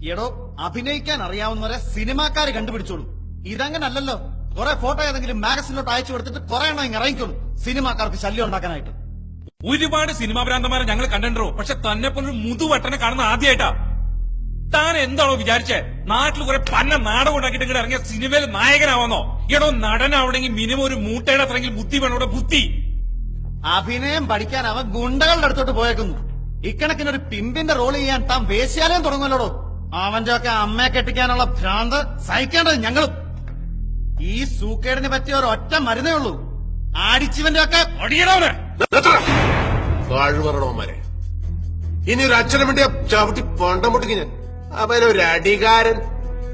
എടോ, അഭിനയിക്കാൻ അറിയാവുന്നവരെ സിനിമാക്കാര് കണ്ടുപിടിച്ചോളൂ. ഇതങ്ങനല്ലല്ലോ. കുറെ ഫോട്ടോ ഏതെങ്കിലും മാഗസിനിലോട്ട് അയച്ചു കൊടുത്തിട്ട് കുറെ എണ്ണം ഇങ്ങ് ഇറങ്ങിക്കോളൂ സിനിമാക്കാർക്ക് ശല്യം ഉണ്ടാക്കാനായിട്ട്. ഒരുപാട് സിനിമാ ഭ്രാന്തന്മാരെ ഞങ്ങൾ കണ്ടിട്ടോ, പക്ഷെ തന്നെ പോലൊരു മുതുവട്ടനെ കാണുന്ന ആദ്യമായിട്ടാ. താൻ എന്താണോ വിചാരിച്ചേ? നാട്ടിൽ കുറെ പന്ന നാടകം ഉണ്ടാക്കിയിട്ട് ഇങ്ങോട്ട് ഇറങ്ങിയ സിനിമയിൽ നായകനാവാന്നോ? എടോ, നടനാവണമെങ്കിൽ മിനിമം ഒരു മൂട്ടയുടെ അത്രയെങ്കിൽ ബുദ്ധി വേണം. ഇവിടെ ബുദ്ധി. അഭിനയം പഠിക്കാൻ അവൻ ഗുണ്ടകളുടെ അടുത്തോട്ട് പോയേക്കുന്നു. ഇക്കണക്കിനൊരു പിമ്പിന്റെ റോൾ ചെയ്യാൻ താൻ വേശ്യാലയം തുടങ്ങുമല്ലോടോ. അവന്റെ ഒക്കെ അമ്മയെ കെട്ടിക്കാനുള്ള ഭ്രാന്ത് സഹിക്കേണ്ടത് ഞങ്ങളും. ഈ സൂക്കേടിന് പറ്റിയ ഒരു ഒറ്റ മരുന്നേ ഉള്ളൂ. ആടിച്ചിവന്റെ ഒക്കെ ഒടിയണവന് താഴ്വരണവന്മാരെ ഇനി ഒരു അച്ഛനും വേണ്ടിയ ചവിട്ടി പണ്ടം പൊട്ടിക്ക് ഞാൻ. അവനൊരു അടികാരൻ.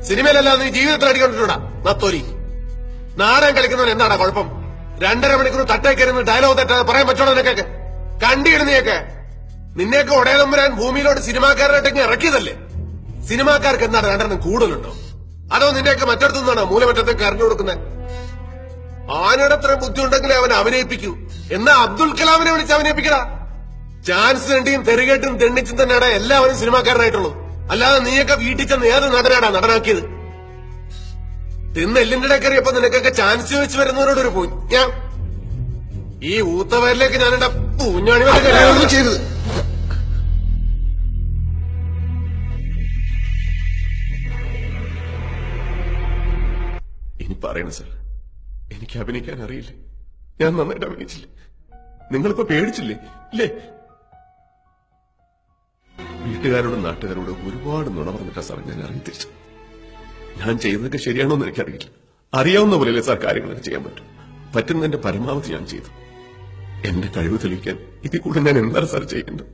സിനിമയിലല്ലാതെ നീ ജീവിതത്തിൽ അടിക്കൊണ്ടിട്ടുണ്ടാ നത്തോലി. നാടകം കളിക്കുന്നവൻ എന്താടാ കുഴപ്പം? 2.5 മണിക്കൂർ തട്ടേക്കരുന്ന് ഡയലോഗ് തെറ്റാതെ പറയാൻ പറ്റണോ നിനക്കൊക്കെ? കണ്ടിടുന്നയൊക്കെ നിന്നെയൊക്കെ ഉടയതം വരാൻ ഭൂമിയിലോട്ട് സിനിമാക്കാരായിട്ടൊക്കെ ഇറക്കിയതല്ലേ? സിനിമാക്കാർക്ക് എന്താണ് 2 കൂടുതലുണ്ടോ? അതോ നിന്റെയൊക്കെ മറ്റടുത്തുനിന്നാണോ മൂലമറ്റത്തേക്ക് അറിഞ്ഞു കൊടുക്കുന്നത്? ആനയുടെ അത്രയും ബുദ്ധിയുണ്ടെങ്കിലേ അവൻ അഭിനയിപ്പിക്കൂ. എന്നാ അബ്ദുൽ കലാമിനെ വിളിച്ച് അഭിനയിപ്പിക്കടാ. ചാൻസ് രണ്ടിയും തെറികേട്ടും തെണ്ണിച്ചും തന്നെയാണ് എല്ലാവരും സിനിമാക്കാരനായിട്ടുള്ളൂ. അല്ലാതെ നീയൊക്കെ വീട്ടിൽ ചെന്ന് ഏത് നടനാടാ നടനാക്കിയത്? തിന്ന് എല്ലിന്റെ ഇടക്കറിയപ്പോ നിനക്കൊക്കെ ചാൻസ് ചോദിച്ചു വരുന്നവരോടൊരു പോയി ഞാൻ ഈ ഊത്തവരിലേക്ക് ഞാൻ എന്റെ പൂഞ്ഞാണി വരെ ചെയ്തത്. ഇനി പറയണ സാർ, എനിക്ക് അഭിനയിക്കാൻ അറിയില്ല. ഞാൻ നന്നായിട്ട് അഭിനയിച്ചില്ലേ? നിങ്ങളിപ്പോ പേടിച്ചില്ലേ? ഇല്ലേ? വീട്ടുകാരോടും നാട്ടുകാരോടും ഒരുപാട് നുണ പറഞ്ഞിട്ടാ സാർ ഞാൻ ഇറങ്ങി തിരിച്ചു. ഞാൻ ചെയ്യുന്നതൊക്കെ ശരിയാണോ എന്ന് എനിക്കറിയില്ല. അറിയാവുന്ന പോലെയല്ലേ സാർ കാര്യങ്ങളൊക്കെ ചെയ്യാൻ പറ്റും. പറ്റുന്നതിന്റെ പരമാവധി ഞാൻ ചെയ്തു. എന്റെ കഴിവ് തെളിയിക്കാൻ ഇതിൽ കൂടെ ഞാൻ എന്താണ് സാർ ചെയ്യേണ്ടത്?